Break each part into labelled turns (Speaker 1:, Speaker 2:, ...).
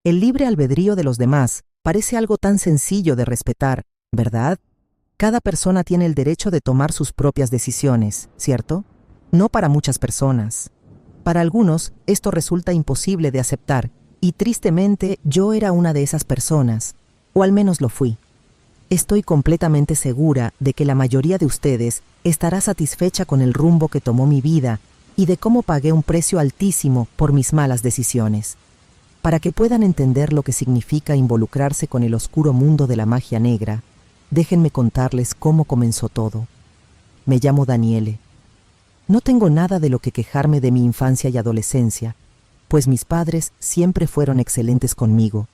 Speaker 1: El libre albedrío de los demás parece algo tan sencillo de respetar, ¿verdad? Cada persona tiene el derecho de tomar sus propias decisiones, ¿cierto? No para muchas personas. Para algunos, esto resulta imposible de aceptar, y tristemente yo era una de esas personas, o al menos lo fui. Estoy completamente segura de que la mayoría de ustedes estará satisfecha con el rumbo que tomó mi vida y de cómo pagué un precio altísimo por mis malas decisiones. Para que puedan entender lo que significa involucrarse con el oscuro mundo de la magia negra, déjenme contarles cómo comenzó todo. Me llamo Daniele. No tengo nada de lo que quejarme de mi infancia y adolescencia, pues mis padres siempre fueron excelentes conmigo.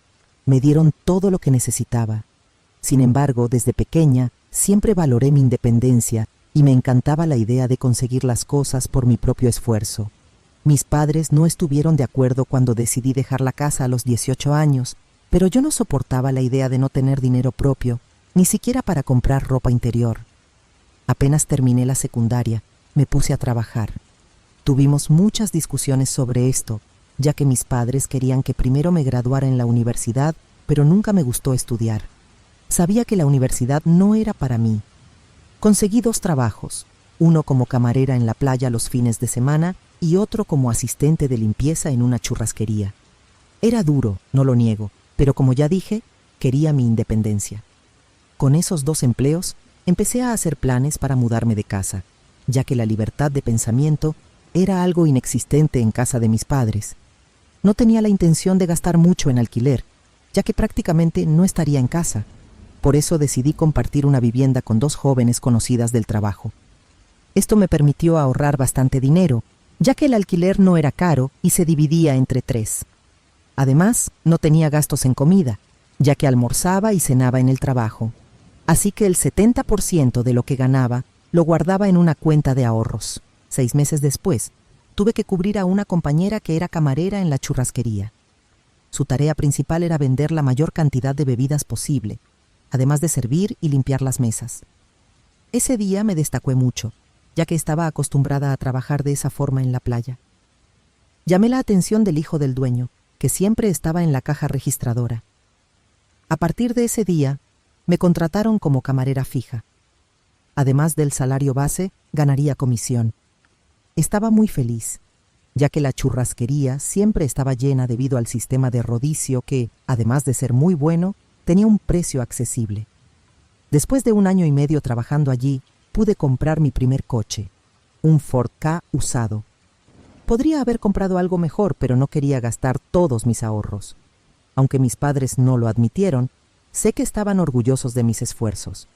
Speaker 1: Me dieron todo lo que necesitaba. Sin embargo, desde pequeña, siempre valoré mi independencia y me encantaba la idea de conseguir las cosas por mi propio esfuerzo. Mis padres no estuvieron de acuerdo cuando decidí dejar la casa a los 18 años, pero yo no soportaba la idea de no tener dinero propio, ni siquiera para comprar ropa interior. Apenas terminé la secundaria, me puse a trabajar. Tuvimos muchas discusiones sobre esto, ya que mis padres querían que primero me graduara en la universidad, pero nunca me gustó estudiar. Sabía que la universidad no era para mí. Conseguí 2 trabajos, uno como camarera en la playa los fines de semana y otro como asistente de limpieza en una churrasquería. Era duro, no lo niego, pero como ya dije, quería mi independencia. Con esos 2 empleos, empecé a hacer planes para mudarme de casa, ya que la libertad de pensamiento era algo inexistente en casa de mis padres. No tenía la intención de gastar mucho en alquiler, ya que prácticamente no estaría en casa. Por eso decidí compartir una vivienda con 2 jóvenes conocidas del trabajo. Esto me permitió ahorrar bastante dinero, ya que el alquiler no era caro y se dividía entre 3. Además, no tenía gastos en comida, ya que almorzaba y cenaba en el trabajo. Así que el 70% de lo que ganaba lo guardaba en una cuenta de ahorros. 6 meses después, tuve que cubrir a una compañera que era camarera en la churrasquería. Su tarea principal era vender la mayor cantidad de bebidas posible, además de servir y limpiar las mesas. Ese día me destacó mucho, ya que estaba acostumbrada a trabajar de esa forma en la playa. Llamé la atención del hijo del dueño, que siempre estaba en la caja registradora. A partir de ese día, me contrataron como camarera fija. Además del salario base, ganaría comisión. Estaba muy feliz, ya que la churrasquería siempre estaba llena debido al sistema de rodicio que, además de ser muy bueno, tenía un precio accesible. Después de 1 año y medio trabajando allí, pude comprar mi primer coche, un Ford Ka usado. Podría haber comprado algo mejor, pero no quería gastar todos mis ahorros. Aunque mis padres no lo admitieron, sé que estaban orgullosos de mis esfuerzos.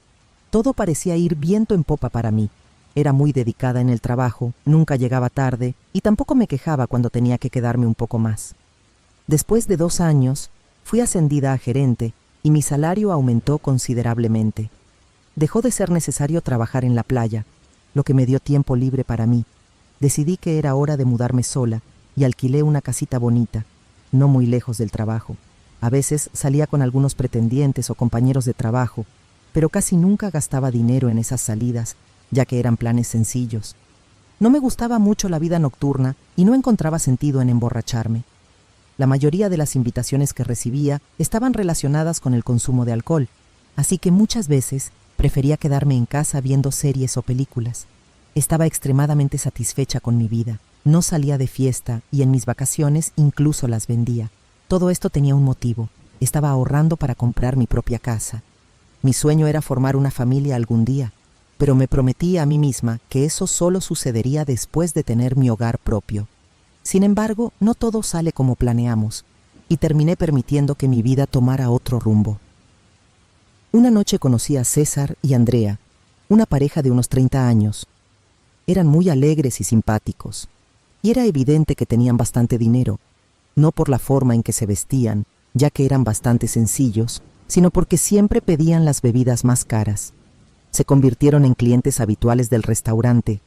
Speaker 1: Todo parecía ir viento en popa para mí. Era muy dedicada en el trabajo, nunca llegaba tarde y tampoco me quejaba cuando tenía que quedarme un poco más. Después de 2 años, fui ascendida a gerente y mi salario aumentó considerablemente. Dejó de ser necesario trabajar en la playa, lo que me dio tiempo libre para mí. Decidí que era hora de mudarme sola y alquilé una casita bonita, no muy lejos del trabajo. A veces salía con algunos pretendientes o compañeros de trabajo, pero casi nunca gastaba dinero en esas salidas, ya que eran planes sencillos. No me gustaba mucho la vida nocturna y no encontraba sentido en emborracharme. La mayoría de las invitaciones que recibía estaban relacionadas con el consumo de alcohol, así que muchas veces prefería quedarme en casa viendo series o películas. Estaba extremadamente satisfecha con mi vida. No salía de fiesta y en mis vacaciones incluso las vendía. Todo esto tenía un motivo. Estaba ahorrando para comprar mi propia casa. Mi sueño era formar una familia algún día, pero me prometí a mí misma que eso solo sucedería después de tener mi hogar propio. Sin embargo, no todo sale como planeamos, y terminé permitiendo que mi vida tomara otro rumbo. Una noche conocí a César y Andrea, una pareja de unos 30 años. Eran muy alegres y simpáticos, y era evidente que tenían bastante dinero, no por la forma en que se vestían, ya que eran bastante sencillos, sino porque siempre pedían las bebidas más caras. Se convirtieron en clientes habituales del restaurante.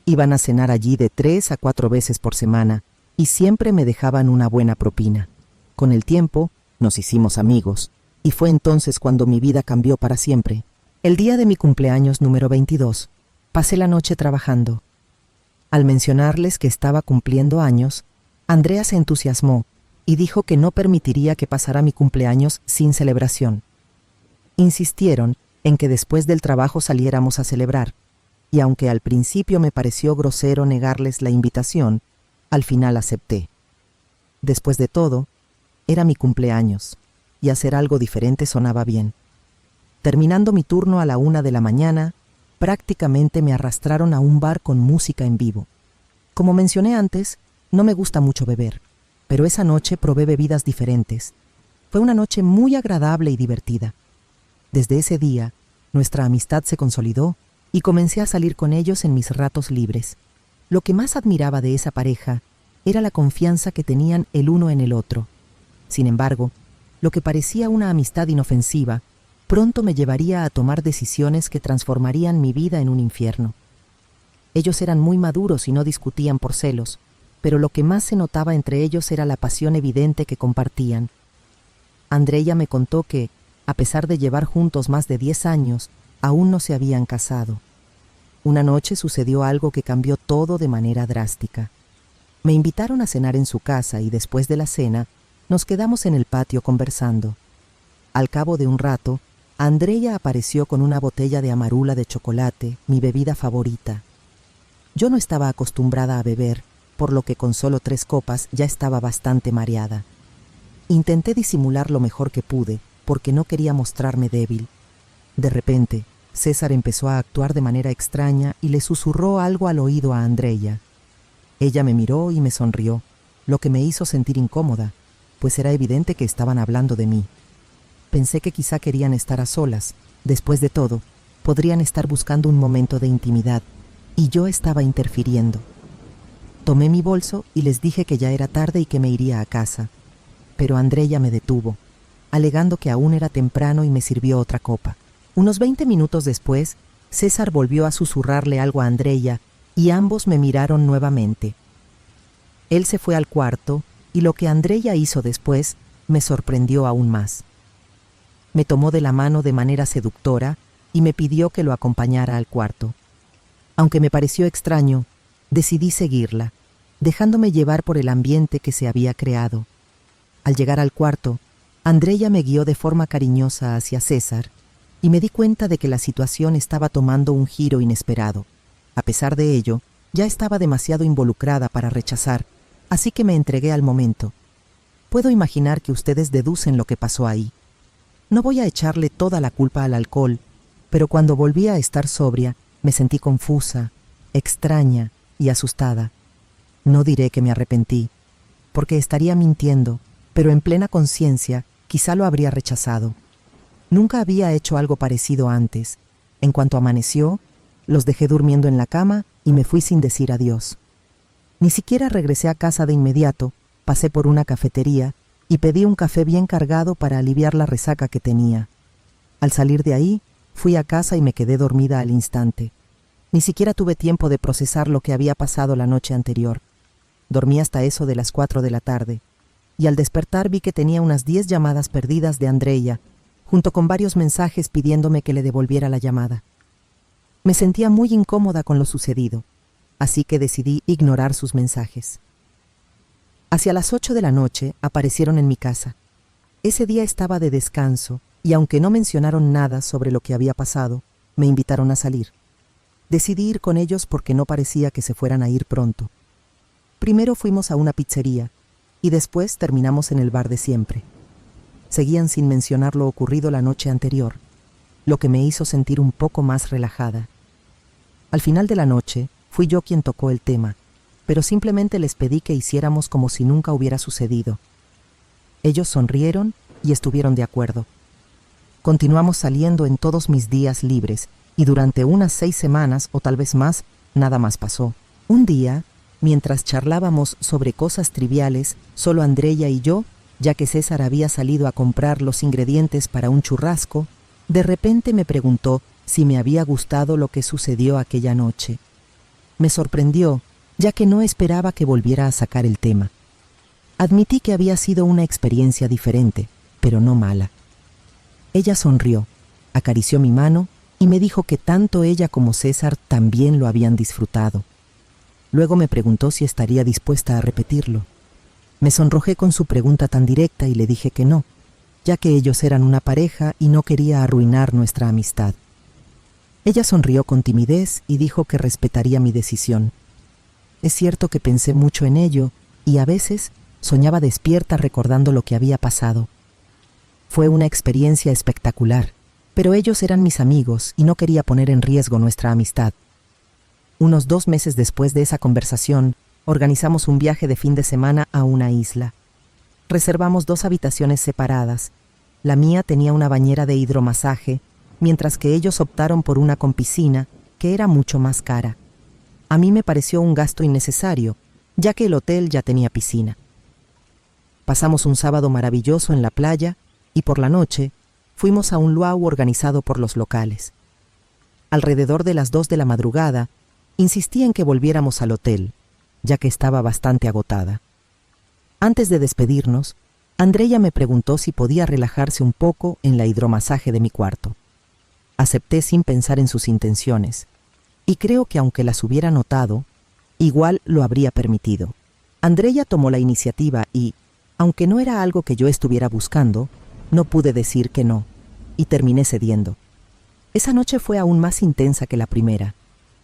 Speaker 1: Iban a cenar allí de 3 a 4 veces por semana, y siempre me dejaban una buena propina. Con el tiempo, nos hicimos amigos, y fue entonces cuando mi vida cambió para siempre. El día de mi cumpleaños número 22, pasé la noche trabajando. Al mencionarles que estaba cumpliendo años, Andrea se entusiasmó y dijo que no permitiría que pasara mi cumpleaños sin celebración. Insistieron en que después del trabajo saliéramos a celebrar, y aunque al principio me pareció grosero negarles la invitación, al final acepté. Después de todo, era mi cumpleaños, y hacer algo diferente sonaba bien. Terminando mi turno a la 1 de la mañana, prácticamente me arrastraron a un bar con música en vivo. Como mencioné antes, no me gusta mucho beber, pero esa noche probé bebidas diferentes. Fue una noche muy agradable y divertida. Desde ese día, nuestra amistad se consolidó y comencé a salir con ellos en mis ratos libres. Lo que más admiraba de esa pareja era la confianza que tenían el uno en el otro. Sin embargo, lo que parecía una amistad inofensiva, pronto me llevaría a tomar decisiones que transformarían mi vida en un infierno. Ellos eran muy maduros y no discutían por celos, pero lo que más se notaba entre ellos era la pasión evidente que compartían. Andreya me contó que, a pesar de llevar juntos más de 10 años, aún no se habían casado. Una noche sucedió algo que cambió todo de manera drástica. Me invitaron a cenar en su casa y después de la cena nos quedamos en el patio conversando. Al cabo de un rato, Andreya apareció con una botella de amarula de chocolate, mi bebida favorita. Yo no estaba acostumbrada a beber, por lo que con solo 3 copas ya estaba bastante mareada. Intenté disimular lo mejor que pude, porque no quería mostrarme débil. De repente, César empezó a actuar de manera extraña y le susurró algo al oído a Andreya. Ella me miró y me sonrió, lo que me hizo sentir incómoda, pues era evidente que estaban hablando de mí. Pensé que quizá querían estar a solas. Después de todo, podrían estar buscando un momento de intimidad, y yo estaba interfiriendo. Tomé mi bolso y les dije que ya era tarde y que me iría a casa. Pero Andreya me detuvo, alegando que aún era temprano y me sirvió otra copa. Unos 20 minutos después, César volvió a susurrarle algo a Andreya y ambos me miraron nuevamente. Él se fue al cuarto y lo que Andreya hizo después me sorprendió aún más. Me tomó de la mano de manera seductora y me pidió que lo acompañara al cuarto. Aunque me pareció extraño, decidí seguirla, dejándome llevar por el ambiente que se había creado. Al llegar al cuarto, Andreya me guió de forma cariñosa hacia César y me di cuenta de que la situación estaba tomando un giro inesperado. A pesar de ello, ya estaba demasiado involucrada para rechazar, así que me entregué al momento. Puedo imaginar que ustedes deducen lo que pasó ahí. No voy a echarle toda la culpa al alcohol, pero cuando volví a estar sobria, me sentí confusa, extraña y asustada. No diré que me arrepentí, porque estaría mintiendo, pero en plena conciencia quizá lo habría rechazado. Nunca había hecho algo parecido antes. En cuanto amaneció, los dejé durmiendo en la cama y me fui sin decir adiós. Ni siquiera regresé a casa de inmediato, pasé por una cafetería y pedí un café bien cargado para aliviar la resaca que tenía. Al salir de ahí, fui a casa y me quedé dormida al instante. Ni siquiera tuve tiempo de procesar lo que había pasado la noche anterior. Dormí hasta eso de las 4 de la tarde, y al despertar vi que tenía unas 10 llamadas perdidas de Andreya, junto con varios mensajes pidiéndome que le devolviera la llamada. Me sentía muy incómoda con lo sucedido, así que decidí ignorar sus mensajes. Hacia las 8 de la noche aparecieron en mi casa. Ese día estaba de descanso, y aunque no mencionaron nada sobre lo que había pasado, me invitaron a salir. Decidí ir con ellos porque no parecía que se fueran a ir pronto. Primero fuimos a una pizzería, y después terminamos en el bar de siempre. Seguían sin mencionar lo ocurrido la noche anterior, lo que me hizo sentir un poco más relajada. Al final de la noche, fui yo quien tocó el tema, pero simplemente les pedí que hiciéramos como si nunca hubiera sucedido. Ellos sonrieron y estuvieron de acuerdo. Continuamos saliendo en todos mis días libres, y durante unas 6 semanas, o tal vez más, nada más pasó. Un día, mientras charlábamos sobre cosas triviales, solo Andreya y yo, ya que César había salido a comprar los ingredientes para un churrasco, de repente me preguntó si me había gustado lo que sucedió aquella noche. Me sorprendió, ya que no esperaba que volviera a sacar el tema. Admití que había sido una experiencia diferente, pero no mala. Ella sonrió, acarició mi mano y me dijo que tanto ella como César también lo habían disfrutado. Luego me preguntó si estaría dispuesta a repetirlo. Me sonrojé con su pregunta tan directa y le dije que no, ya que ellos eran una pareja y no quería arruinar nuestra amistad. Ella sonrió con timidez y dijo que respetaría mi decisión. Es cierto que pensé mucho en ello y a veces soñaba despierta recordando lo que había pasado. Fue una experiencia espectacular, pero ellos eran mis amigos y no quería poner en riesgo nuestra amistad. Unos 2 meses después de esa conversación, organizamos un viaje de fin de semana a una isla. Reservamos 2 habitaciones separadas. La mía tenía una bañera de hidromasaje, mientras que ellos optaron por una con piscina, que era mucho más cara. A mí me pareció un gasto innecesario, ya que el hotel ya tenía piscina. Pasamos un sábado maravilloso en la playa y por la noche fuimos a un luau organizado por los locales. Alrededor de las 2 de la madrugada, insistí en que volviéramos al hotel, ya que estaba bastante agotada. Antes de despedirnos, Andrea me preguntó si podía relajarse un poco en la hidromasaje de mi cuarto. Acepté sin pensar en sus intenciones, y creo que aunque las hubiera notado, igual lo habría permitido. Andrea tomó la iniciativa y, aunque no era algo que yo estuviera buscando, no pude decir que no, y terminé cediendo. Esa noche fue aún más intensa que la primera,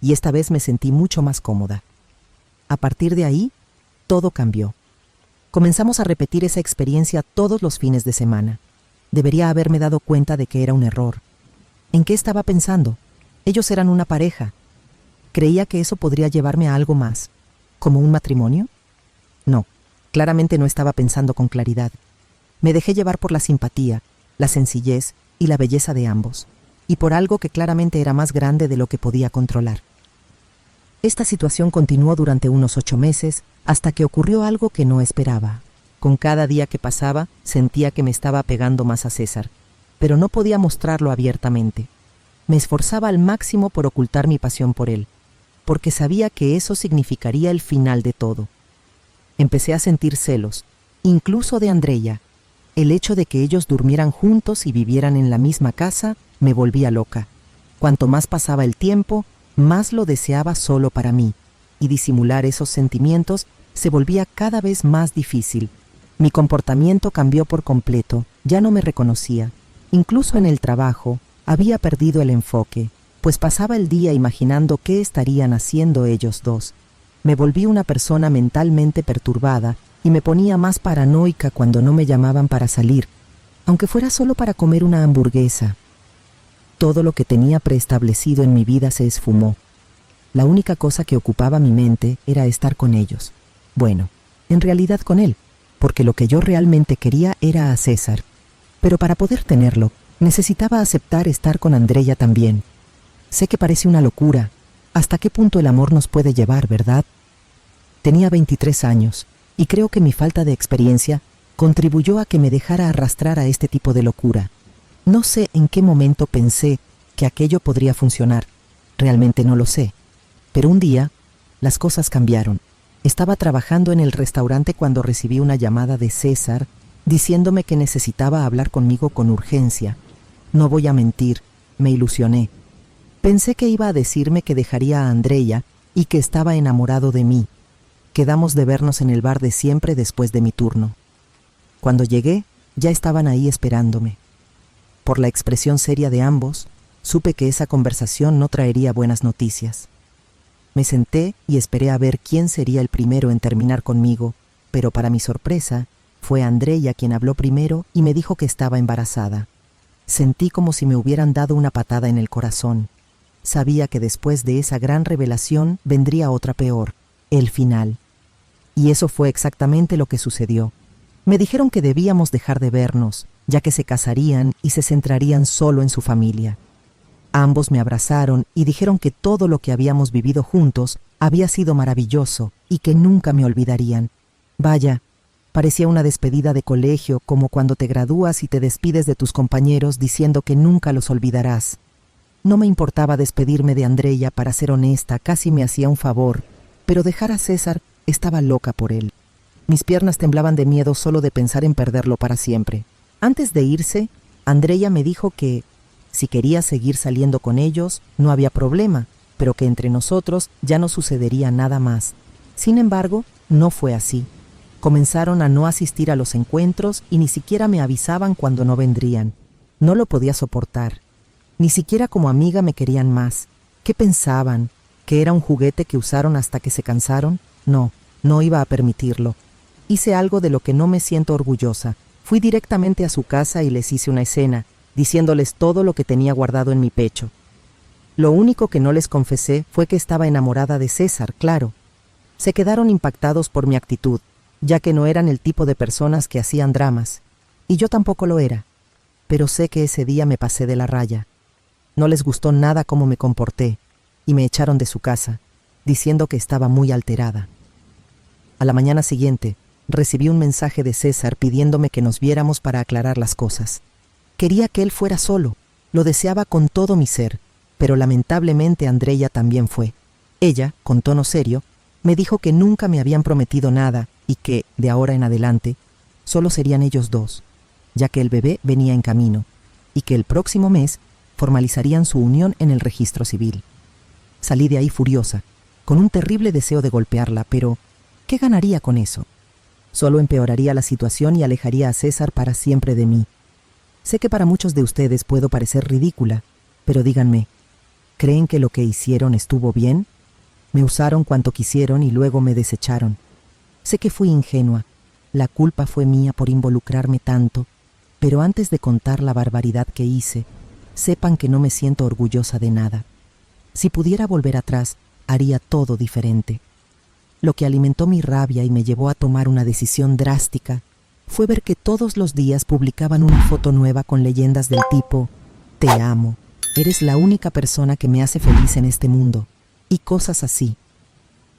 Speaker 1: y esta vez me sentí mucho más cómoda. A partir de ahí, todo cambió. Comenzamos a repetir esa experiencia todos los fines de semana. Debería haberme dado cuenta de que era un error. ¿En qué estaba pensando? Ellos eran una pareja. ¿Creía que eso podría llevarme a algo más, como un matrimonio? No, claramente no estaba pensando con claridad. Me dejé llevar por la simpatía, la sencillez y la belleza de ambos, y por algo que claramente era más grande de lo que podía controlar. Esta situación continuó durante unos 8 meses, hasta que ocurrió algo que no esperaba. Con cada día que pasaba, sentía que me estaba apegando más a César, pero no podía mostrarlo abiertamente. Me esforzaba al máximo por ocultar mi pasión por él, porque sabía que eso significaría el final de todo. Empecé a sentir celos, incluso de Andrea. El hecho de que ellos durmieran juntos y vivieran en la misma casa me volvía loca. Cuanto más pasaba el tiempo, más lo deseaba solo para mí, y disimular esos sentimientos se volvía cada vez más difícil. Mi comportamiento cambió por completo, ya no me reconocía. Incluso en el trabajo había perdido el enfoque, pues pasaba el día imaginando qué estarían haciendo ellos dos. Me volví una persona mentalmente perturbada y me ponía más paranoica cuando no me llamaban para salir, aunque fuera solo para comer una hamburguesa. Todo lo que tenía preestablecido en mi vida se esfumó. La única cosa que ocupaba mi mente era estar con ellos. Bueno, en realidad con él, porque lo que yo realmente quería era a César. Pero para poder tenerlo, necesitaba aceptar estar con Andrea también. Sé que parece una locura. ¿Hasta qué punto el amor nos puede llevar, verdad? Tenía 23 años, y creo que mi falta de experiencia contribuyó a que me dejara arrastrar a este tipo de locura. No sé en qué momento pensé que aquello podría funcionar. Realmente no lo sé. Pero un día, las cosas cambiaron. Estaba trabajando en el restaurante cuando recibí una llamada de César diciéndome que necesitaba hablar conmigo con urgencia. No voy a mentir, me ilusioné. Pensé que iba a decirme que dejaría a Andrea y que estaba enamorado de mí. Quedamos de vernos en el bar de siempre después de mi turno. Cuando llegué, ya estaban ahí esperándome. Por la expresión seria de ambos, supe que esa conversación no traería buenas noticias. Me senté y esperé a ver quién sería el primero en terminar conmigo, pero para mi sorpresa, fue Andrea quien habló primero y me dijo que estaba embarazada. Sentí como si me hubieran dado una patada en el corazón. Sabía que después de esa gran revelación vendría otra peor, el final. Y eso fue exactamente lo que sucedió. Me dijeron que debíamos dejar de vernos, ya que se casarían y se centrarían solo en su familia. Ambos me abrazaron y dijeron que todo lo que habíamos vivido juntos había sido maravilloso y que nunca me olvidarían. Vaya, parecía una despedida de colegio, como cuando te gradúas y te despides de tus compañeros diciendo que nunca los olvidarás. No me importaba despedirme de Andrea, para ser honesta, casi me hacía un favor, pero dejar a César, estaba loca por él. Mis piernas temblaban de miedo solo de pensar en perderlo para siempre. Antes de irse, Andrea me dijo que, si quería seguir saliendo con ellos, no había problema, pero que entre nosotros ya no sucedería nada más. Sin embargo, no fue así. Comenzaron a no asistir a los encuentros y ni siquiera me avisaban cuando no vendrían. No lo podía soportar. Ni siquiera como amiga me querían más. ¿Qué pensaban? ¿Que era un juguete que usaron hasta que se cansaron? No, no iba a permitirlo. Hice algo de lo que no me siento orgullosa. Fui directamente a su casa y les hice una escena, diciéndoles todo lo que tenía guardado en mi pecho. Lo único que no les confesé fue que estaba enamorada de César, claro. Se quedaron impactados por mi actitud, ya que no eran el tipo de personas que hacían dramas, y yo tampoco lo era. Pero sé que ese día me pasé de la raya. No les gustó nada cómo me comporté, y me echaron de su casa, diciendo que estaba muy alterada. A la mañana siguiente, recibí un mensaje de César pidiéndome que nos viéramos para aclarar las cosas. Quería que él fuera solo, lo deseaba con todo mi ser, pero lamentablemente Andreya también fue. Ella, con tono serio, me dijo que nunca me habían prometido nada y que, de ahora en adelante, solo serían ellos dos, ya que el bebé venía en camino, y que el próximo mes formalizarían su unión en el registro civil. Salí de ahí furiosa, con un terrible deseo de golpearla, pero ¿qué ganaría con eso? Solo empeoraría la situación y alejaría a César para siempre de mí. Sé que para muchos de ustedes puedo parecer ridícula, pero díganme, ¿creen que lo que hicieron estuvo bien? Me usaron cuanto quisieron y luego me desecharon. Sé que fui ingenua, la culpa fue mía por involucrarme tanto, pero antes de contar la barbaridad que hice, sepan que no me siento orgullosa de nada. Si pudiera volver atrás, haría todo diferente. Lo que alimentó mi rabia y me llevó a tomar una decisión drástica fue ver que todos los días publicaban una foto nueva con leyendas del tipo «Te amo, eres la única persona que me hace feliz en este mundo» y cosas así.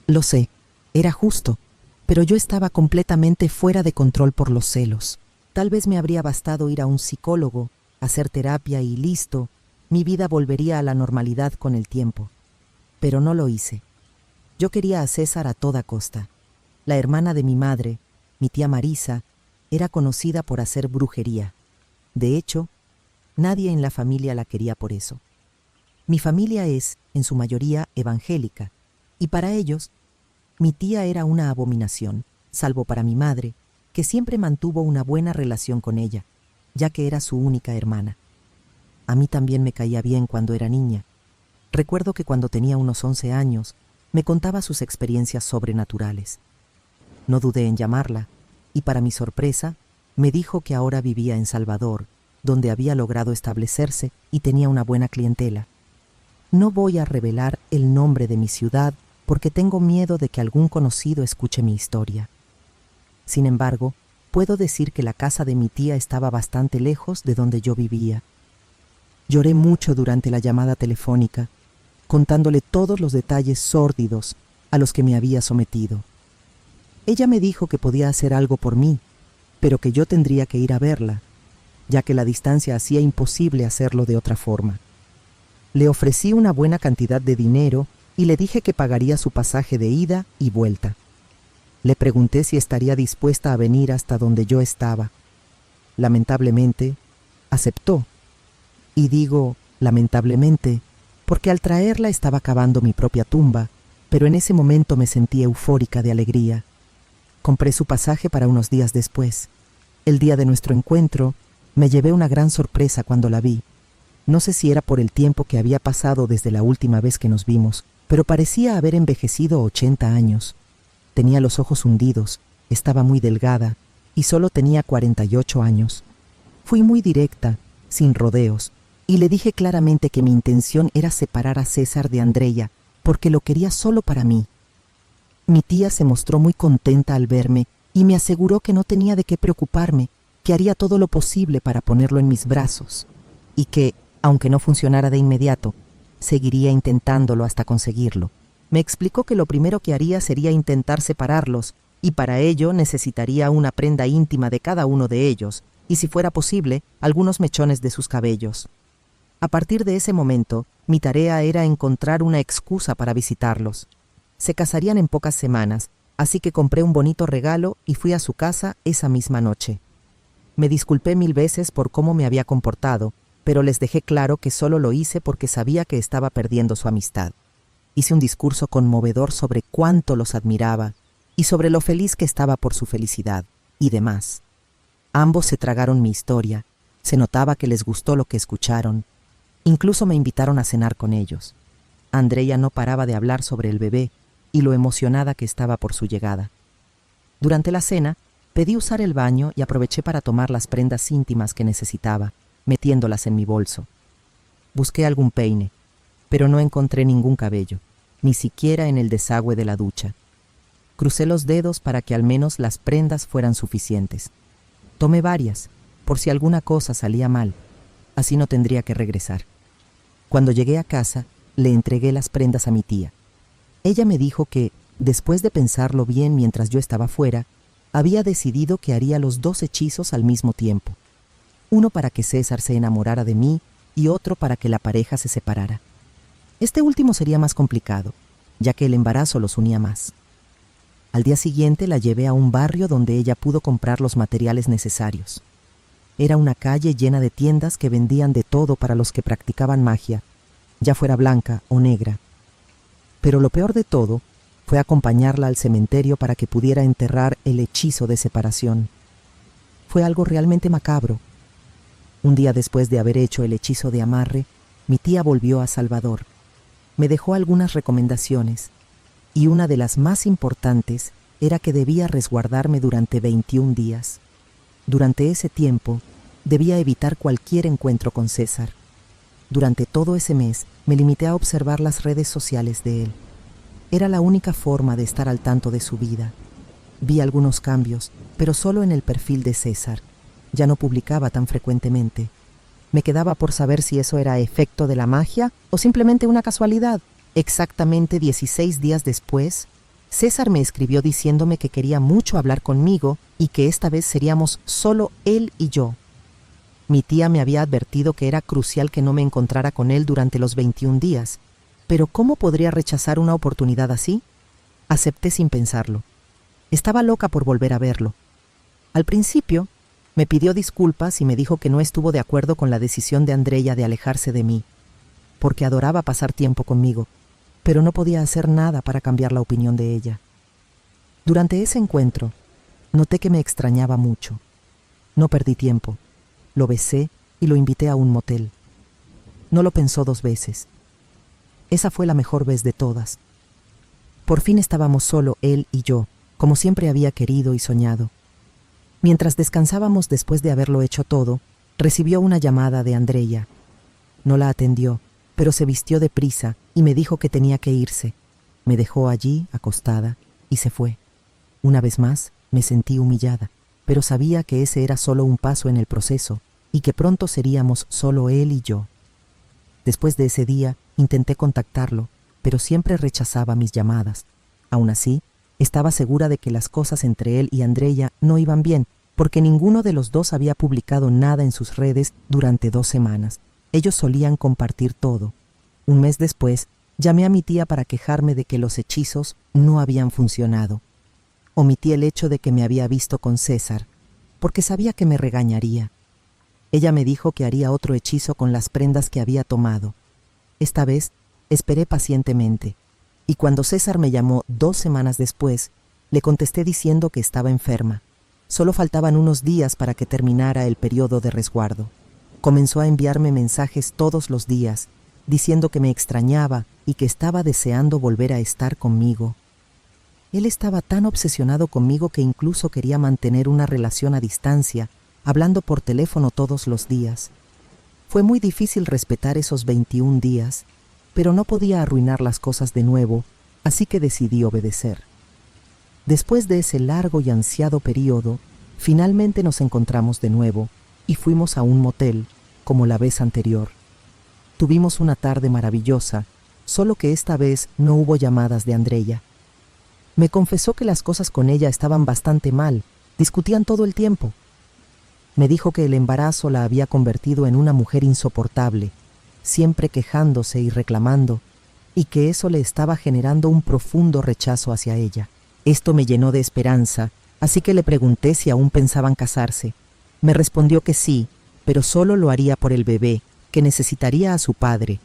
Speaker 1: Lo sé, era justo, pero yo estaba completamente fuera de control por los celos. Tal vez me habría bastado ir a un psicólogo, hacer terapia y listo, mi vida volvería a la normalidad con el tiempo. Pero no lo hice. Yo quería a César a toda costa. La hermana de mi madre, mi tía Marisa, era conocida por hacer brujería. De hecho, nadie en la familia la quería por eso. Mi familia es, en su mayoría, evangélica, y para ellos, mi tía era una abominación, salvo para mi madre, que siempre mantuvo una buena relación con ella, ya que era su única hermana. A mí también me caía bien cuando era niña. Recuerdo que cuando tenía unos 11 años, me contaba sus experiencias sobrenaturales. No dudé en llamarla, y para mi sorpresa, me dijo que ahora vivía en Salvador, donde había logrado establecerse y tenía una buena clientela. No voy a revelar el nombre de mi ciudad porque tengo miedo de que algún conocido escuche mi historia. Sin embargo, puedo decir que la casa de mi tía estaba bastante lejos de donde yo vivía. Lloré mucho durante la llamada telefónica, contándole todos los detalles sórdidos a los que me había sometido. Ella me dijo que podía hacer algo por mí, pero que yo tendría que ir a verla, ya que la distancia hacía imposible hacerlo de otra forma. Le ofrecí una buena cantidad de dinero y le dije que pagaría su pasaje de ida y vuelta. Le pregunté si estaría dispuesta a venir hasta donde yo estaba. Lamentablemente, aceptó. Y digo, lamentablemente, porque al traerla estaba cavando mi propia tumba, pero en ese momento me sentí eufórica de alegría. Compré su pasaje para unos días después. El día de nuestro encuentro, me llevé una gran sorpresa cuando la vi. No sé si era por el tiempo que había pasado desde la última vez que nos vimos, pero parecía haber envejecido 80 años. Tenía los ojos hundidos, estaba muy delgada y solo tenía 48 años. Fui muy directa, sin rodeos, y le dije claramente que mi intención era separar a César de Andreya, porque lo quería solo para mí. Mi tía se mostró muy contenta al verme y me aseguró que no tenía de qué preocuparme, que haría todo lo posible para ponerlo en mis brazos, y que, aunque no funcionara de inmediato, seguiría intentándolo hasta conseguirlo. Me explicó que lo primero que haría sería intentar separarlos, y para ello necesitaría una prenda íntima de cada uno de ellos, y si fuera posible, algunos mechones de sus cabellos. A partir de ese momento, mi tarea era encontrar una excusa para visitarlos. Se casarían en pocas semanas, así que compré un bonito regalo y fui a su casa esa misma noche. Me disculpé 1000 veces por cómo me había comportado, pero les dejé claro que solo lo hice porque sabía que estaba perdiendo su amistad. Hice un discurso conmovedor sobre cuánto los admiraba y sobre lo feliz que estaba por su felicidad, y demás. Ambos se tragaron mi historia, se notaba que les gustó lo que escucharon, incluso me invitaron a cenar con ellos. Andreya no paraba de hablar sobre el bebé y lo emocionada que estaba por su llegada. Durante la cena, pedí usar el baño y aproveché para tomar las prendas íntimas que necesitaba, metiéndolas en mi bolso. Busqué algún peine, pero no encontré ningún cabello, ni siquiera en el desagüe de la ducha. Crucé los dedos para que al menos las prendas fueran suficientes. Tomé varias, por si alguna cosa salía mal, así no tendría que regresar. Cuando llegué a casa, le entregué las prendas a mi tía. Ella me dijo que, después de pensarlo bien mientras yo estaba fuera, había decidido que haría los 2 hechizos al mismo tiempo. Uno para que César se enamorara de mí y otro para que la pareja se separara. Este último sería más complicado, ya que el embarazo los unía más. Al día siguiente la llevé a un barrio donde ella pudo comprar los materiales necesarios. Era una calle llena de tiendas que vendían de todo para los que practicaban magia, ya fuera blanca o negra. Pero lo peor de todo fue acompañarla al cementerio para que pudiera enterrar el hechizo de separación. Fue algo realmente macabro. Un día después de haber hecho el hechizo de amarre, mi tía volvió a Salvador. Me dejó algunas recomendaciones, y una de las más importantes era que debía resguardarme durante 21 días. Durante ese tiempo, debía evitar cualquier encuentro con César. Durante todo ese mes, me limité a observar las redes sociales de él. Era la única forma de estar al tanto de su vida. Vi algunos cambios, pero solo en el perfil de César. Ya no publicaba tan frecuentemente. Me quedaba por saber si eso era efecto de la magia o simplemente una casualidad. Exactamente 16 días después, César me escribió diciéndome que quería mucho hablar conmigo y que esta vez seríamos solo él y yo. Mi tía me había advertido que era crucial que no me encontrara con él durante los 21 días, pero ¿cómo podría rechazar una oportunidad así? Acepté sin pensarlo. Estaba loca por volver a verlo. Al principio, me pidió disculpas y me dijo que no estuvo de acuerdo con la decisión de Andreya de alejarse de mí, porque adoraba pasar tiempo conmigo, pero no podía hacer nada para cambiar la opinión de ella. Durante ese encuentro, noté que me extrañaba mucho. No perdí tiempo. Lo besé y lo invité a un motel. No lo pensó 2 veces. Esa fue la mejor vez de todas. Por fin estábamos solo él y yo, como siempre había querido y soñado. Mientras descansábamos después de haberlo hecho todo, recibió una llamada de Andreya. No la atendió, pero se vistió deprisa y me dijo que tenía que irse. Me dejó allí, acostada, y se fue. Una vez más, me sentí humillada, pero sabía que ese era solo un paso en el proceso y que pronto seríamos solo él y yo. Después de ese día, intenté contactarlo, pero siempre rechazaba mis llamadas. Aún así, estaba segura de que las cosas entre él y Andreya no iban bien, porque ninguno de los dos había publicado nada en sus redes durante 2 semanas. Ellos solían compartir todo. Un mes después, llamé a mi tía para quejarme de que los hechizos no habían funcionado. Omití el hecho de que me había visto con César, porque sabía que me regañaría. Ella me dijo que haría otro hechizo con las prendas que había tomado. Esta vez, esperé pacientemente, y cuando César me llamó 2 semanas después, le contesté diciendo que estaba enferma. Solo faltaban unos días para que terminara el periodo de resguardo. Comenzó a enviarme mensajes todos los días, diciendo que me extrañaba y que estaba deseando volver a estar conmigo. Él estaba tan obsesionado conmigo que incluso quería mantener una relación a distancia, hablando por teléfono todos los días. Fue muy difícil respetar esos 21 días, pero no podía arruinar las cosas de nuevo, así que decidí obedecer. Después de ese largo y ansiado periodo, finalmente nos encontramos de nuevo y fuimos a un motel, como la vez anterior. Tuvimos una tarde maravillosa, solo que esta vez no hubo llamadas de Andreya. Me confesó que las cosas con ella estaban bastante mal, discutían todo el tiempo. Me dijo que el embarazo la había convertido en una mujer insoportable, siempre quejándose y reclamando, y que eso le estaba generando un profundo rechazo hacia ella. Esto me llenó de esperanza, así que le pregunté si aún pensaban casarse. Me respondió que sí, pero solo lo haría por el bebé, que necesitaría a su padre.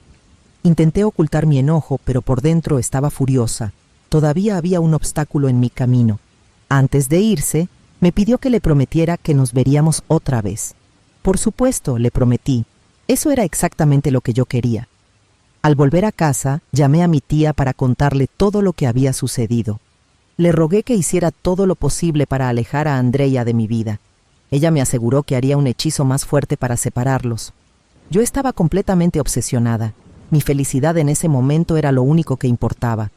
Speaker 1: Intenté ocultar mi enojo, pero por dentro estaba furiosa. todavía había un obstáculo en mi camino. Antes de irse, me pidió que le prometiera que nos veríamos otra vez. Por supuesto, le prometí. Eso era exactamente lo que yo quería. Al volver a casa, llamé a mi tía para contarle todo lo que había sucedido. Le rogué que hiciera todo lo posible para alejar a Andreya de mi vida. Ella me aseguró que haría un hechizo más fuerte para separarlos. Yo estaba completamente obsesionada. Mi felicidad en ese momento era lo único que importaba.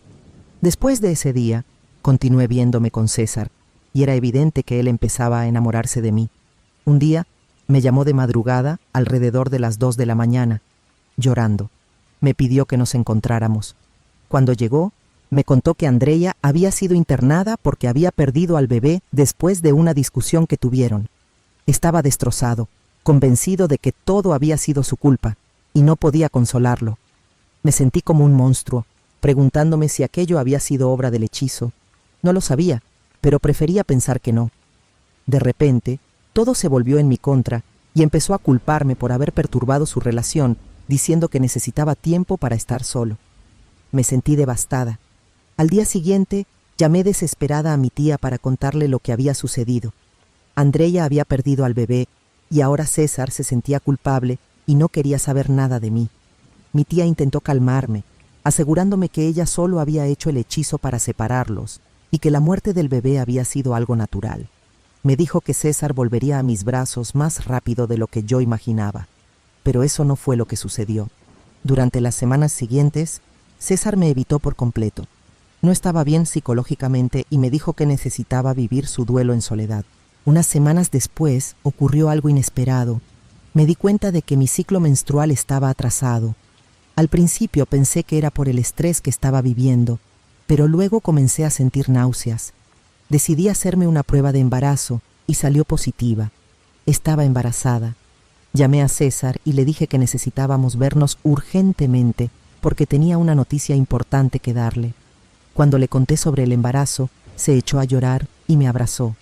Speaker 1: Después de ese día, continué viéndome con César, y era evidente que él empezaba a enamorarse de mí. Un día, me llamó de madrugada, alrededor de las 2 de la mañana, llorando. Me pidió que nos encontráramos. Cuando llegó, me contó que Andreya había sido internada porque había perdido al bebé después de una discusión que tuvieron. Estaba destrozado, convencido de que todo había sido su culpa, y no podía consolarlo. Me sentí como un monstruo, preguntándome si aquello había sido obra del hechizo. No lo sabía, pero prefería pensar que no. De repente, todo se volvió en mi contra y empezó a culparme por haber perturbado su relación, diciendo que necesitaba tiempo para estar solo. Me sentí devastada. Al día siguiente, llamé desesperada a mi tía para contarle lo que había sucedido. Andreya había perdido al bebé y ahora César se sentía culpable y no quería saber nada de mí. Mi tía intentó calmarme, asegurándome que ella solo había hecho el hechizo para separarlos y que la muerte del bebé había sido algo natural. Me dijo que César volvería a mis brazos más rápido de lo que yo imaginaba. Pero eso no fue lo que sucedió. Durante las semanas siguientes, César me evitó por completo. No estaba bien psicológicamente y me dijo que necesitaba vivir su duelo en soledad. Unas semanas después ocurrió algo inesperado. Me di cuenta de que mi ciclo menstrual estaba atrasado. Al principio pensé que era por el estrés que estaba viviendo, pero luego comencé a sentir náuseas. Decidí hacerme una prueba de embarazo y salió positiva. Estaba embarazada. Llamé a César y le dije que necesitábamos vernos urgentemente porque tenía una noticia importante que darle. Cuando le conté sobre el embarazo, se echó a llorar y me abrazó.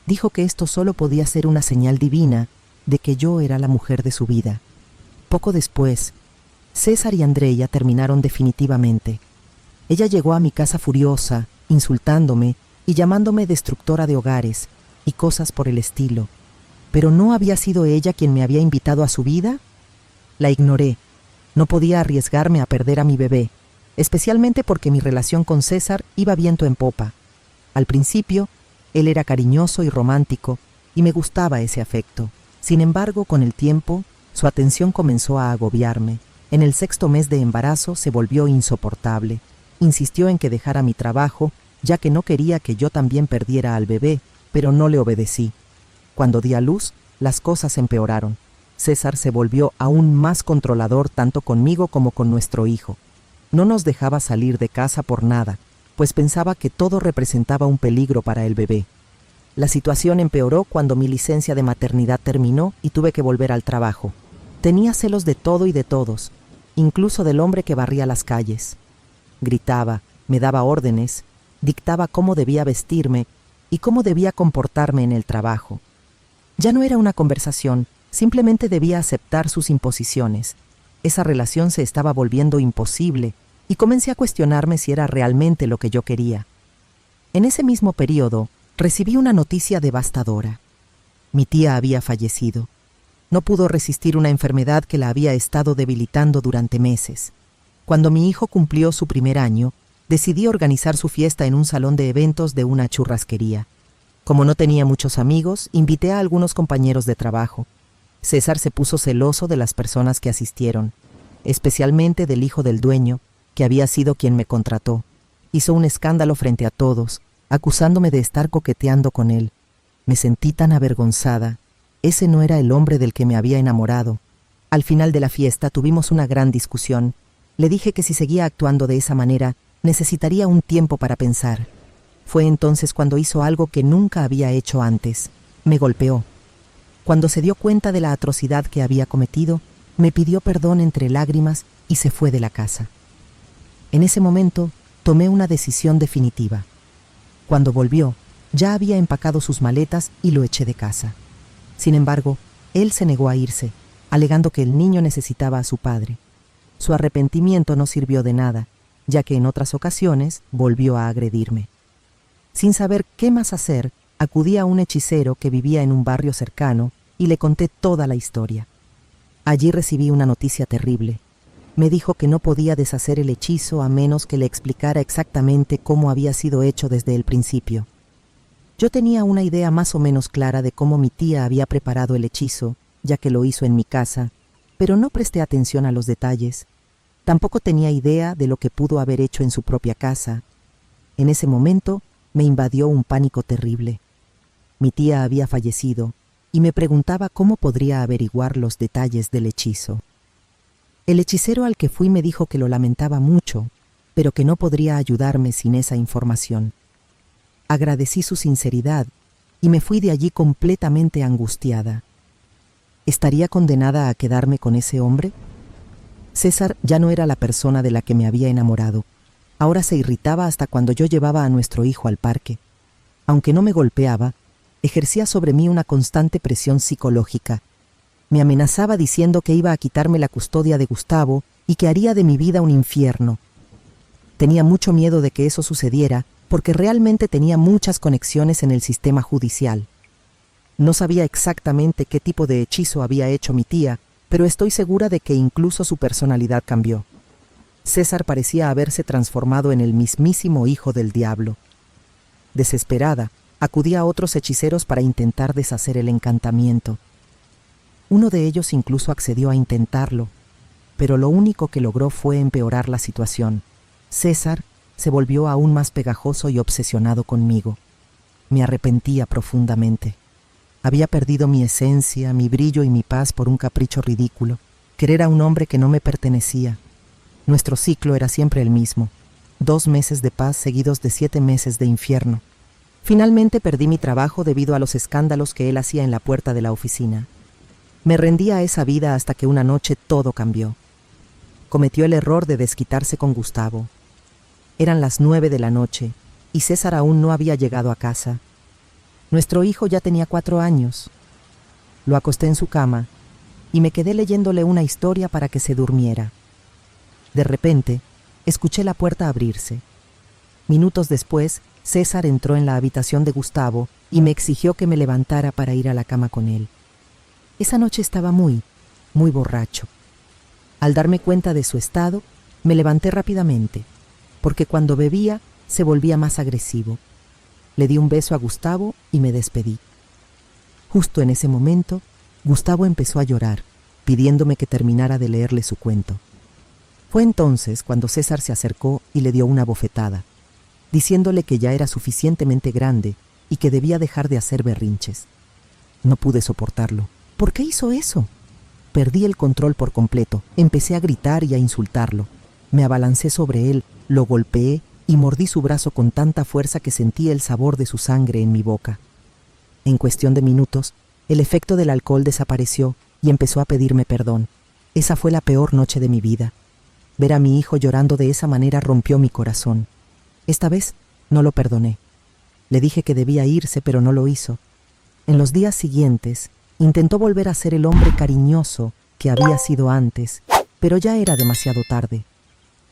Speaker 1: Dijo que esto solo podía ser una señal divina de que yo era la mujer de su vida. Poco después, César y Andreya terminaron definitivamente. Ella llegó a mi casa furiosa, insultándome y llamándome destructora de hogares y cosas por el estilo. ¿Pero no había sido ella quien me había invitado a su vida? La ignoré. No podía arriesgarme a perder a mi bebé, especialmente porque mi relación con César iba viento en popa. Al principio, él era cariñoso y romántico, y me gustaba ese afecto. Sin embargo, con el tiempo, su atención comenzó a agobiarme. En el 6º mes de embarazo se volvió insoportable. Insistió en que dejara mi trabajo, ya que no quería que yo también perdiera al bebé, pero no le obedecí. Cuando di a luz, las cosas empeoraron. César se volvió aún más controlador tanto conmigo como con nuestro hijo. No nos dejaba salir de casa por nada, pues pensaba que todo representaba un peligro para el bebé. La situación empeoró cuando mi licencia de maternidad terminó y tuve que volver al trabajo. Tenía celos de todo y de todos, incluso del hombre que barría las calles. Gritaba, me daba órdenes, dictaba cómo debía vestirme y cómo debía comportarme en el trabajo. Ya no era una conversación, simplemente debía aceptar sus imposiciones. Esa relación se estaba volviendo imposible y comencé a cuestionarme si era realmente lo que yo quería. En ese mismo periodo, recibí una noticia devastadora. Mi tía había fallecido. No pudo resistir una enfermedad que la había estado debilitando durante meses. Cuando mi hijo cumplió su primer año, decidí organizar su fiesta en un salón de eventos de una churrasquería. Como no tenía muchos amigos, invité a algunos compañeros de trabajo. César se puso celoso de las personas que asistieron, especialmente del hijo del dueño, que había sido quien me contrató. Hizo un escándalo frente a todos, acusándome de estar coqueteando con él. Me sentí tan avergonzada. Ese no era el hombre del que me había enamorado. Al final de la fiesta tuvimos una gran discusión. Le dije que si seguía actuando de esa manera, necesitaría un tiempo para pensar. Fue entonces cuando hizo algo que nunca había hecho antes. Me golpeó. Cuando se dio cuenta de la atrocidad que había cometido, me pidió perdón entre lágrimas y se fue de la casa. En ese momento, tomé una decisión definitiva. Cuando volvió, ya había empacado sus maletas y lo eché de casa. Sin embargo, él se negó a irse, alegando que el niño necesitaba a su padre. Su arrepentimiento no sirvió de nada, ya que en otras ocasiones volvió a agredirme. Sin saber qué más hacer, acudí a un hechicero que vivía en un barrio cercano y le conté toda la historia. Allí recibí una noticia terrible. Me dijo que no podía deshacer el hechizo a menos que le explicara exactamente cómo había sido hecho desde el principio. Yo tenía una idea más o menos clara de cómo mi tía había preparado el hechizo, ya que lo hizo en mi casa, pero no presté atención a los detalles. Tampoco tenía idea de lo que pudo haber hecho en su propia casa. En ese momento me invadió un pánico terrible. Mi tía había fallecido y me preguntaba cómo podría averiguar los detalles del hechizo. El hechicero al que fui me dijo que lo lamentaba mucho, pero que no podría ayudarme sin esa información. Agradecí su sinceridad y me fui de allí completamente angustiada. ¿Estaría condenada a quedarme con ese hombre? César ya no era la persona de la que me había enamorado. Ahora se irritaba hasta cuando yo llevaba a nuestro hijo al parque. Aunque no me golpeaba, ejercía sobre mí una constante presión psicológica. Me amenazaba diciendo que iba a quitarme la custodia de Gustavo y que haría de mi vida un infierno. Tenía mucho miedo de que eso sucediera porque realmente tenía muchas conexiones en el sistema judicial. No sabía exactamente qué tipo de hechizo había hecho mi tía, pero estoy segura de que incluso su personalidad cambió. César parecía haberse transformado en el mismísimo hijo del diablo. Desesperada, acudí a otros hechiceros para intentar deshacer el encantamiento. Uno de ellos incluso accedió a intentarlo, pero lo único que logró fue empeorar la situación. César se volvió aún más pegajoso y obsesionado conmigo. Me arrepentía profundamente. Había perdido mi esencia, mi brillo y mi paz por un capricho ridículo. Querer a un hombre que no me pertenecía. Nuestro ciclo era siempre el mismo. 2 meses de paz seguidos de 7 meses de infierno. Finalmente perdí mi trabajo debido a los escándalos que él hacía en la puerta de la oficina. Me rendí a esa vida hasta que una noche todo cambió. Cometió el error de desquitarse con Gustavo. Eran las 9 de la noche y César aún no había llegado a casa. Nuestro hijo ya tenía 4 años. Lo acosté en su cama y me quedé leyéndole una historia para que se durmiera. De repente, escuché la puerta abrirse. Minutos después, César entró en la habitación de Gustavo y me exigió que me levantara para ir a la cama con él. Esa noche estaba muy borracho. Al darme cuenta de su estado, me levanté rápidamente, porque cuando bebía se volvía más agresivo. Le di un beso a Gustavo y me despedí. Justo en ese momento, Gustavo empezó a llorar, pidiéndome que terminara de leerle su cuento. Fue entonces cuando César se acercó y le dio una bofetada, diciéndole que ya era suficientemente grande y que debía dejar de hacer berrinches. No pude soportarlo. ¿Por qué hizo eso? Perdí el control por completo. Empecé a gritar y a insultarlo. Me abalancé sobre él, lo golpeé y mordí su brazo con tanta fuerza que sentí el sabor de su sangre en mi boca. En cuestión de minutos, el efecto del alcohol desapareció y empezó a pedirme perdón. Esa fue la peor noche de mi vida. Ver a mi hijo llorando de esa manera rompió mi corazón. Esta vez no lo perdoné. Le dije que debía irse, pero no lo hizo. En los días siguientes, intentó volver a ser el hombre cariñoso que había sido antes, pero ya era demasiado tarde.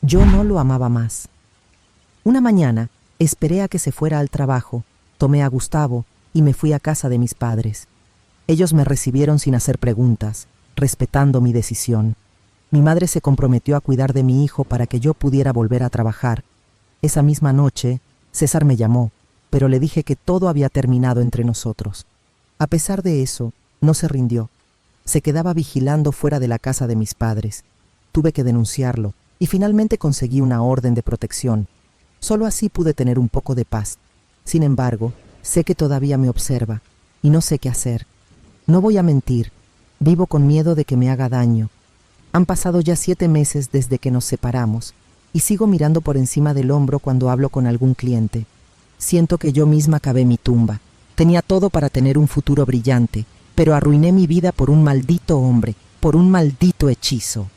Speaker 1: Yo no lo amaba más. Una mañana, esperé a que se fuera al trabajo, tomé a Gustavo y me fui a casa de mis padres. Ellos me recibieron sin hacer preguntas, respetando mi decisión. Mi madre se comprometió a cuidar de mi hijo para que yo pudiera volver a trabajar. Esa misma noche, César me llamó, pero le dije que todo había terminado entre nosotros. A pesar de eso, no se rindió. Se quedaba vigilando fuera de la casa de mis padres. Tuve que denunciarlo y finalmente conseguí una orden de protección. Solo así pude tener un poco de paz. Sin embargo, sé que todavía me observa y no sé qué hacer. No voy a mentir, vivo con miedo de que me haga daño. Han pasado ya 7 meses desde que nos separamos y sigo mirando por encima del hombro cuando hablo con algún cliente. Siento que yo misma cavé mi tumba. Tenía todo para tener un futuro brillante, pero arruiné mi vida por un maldito hombre, por un maldito hechizo.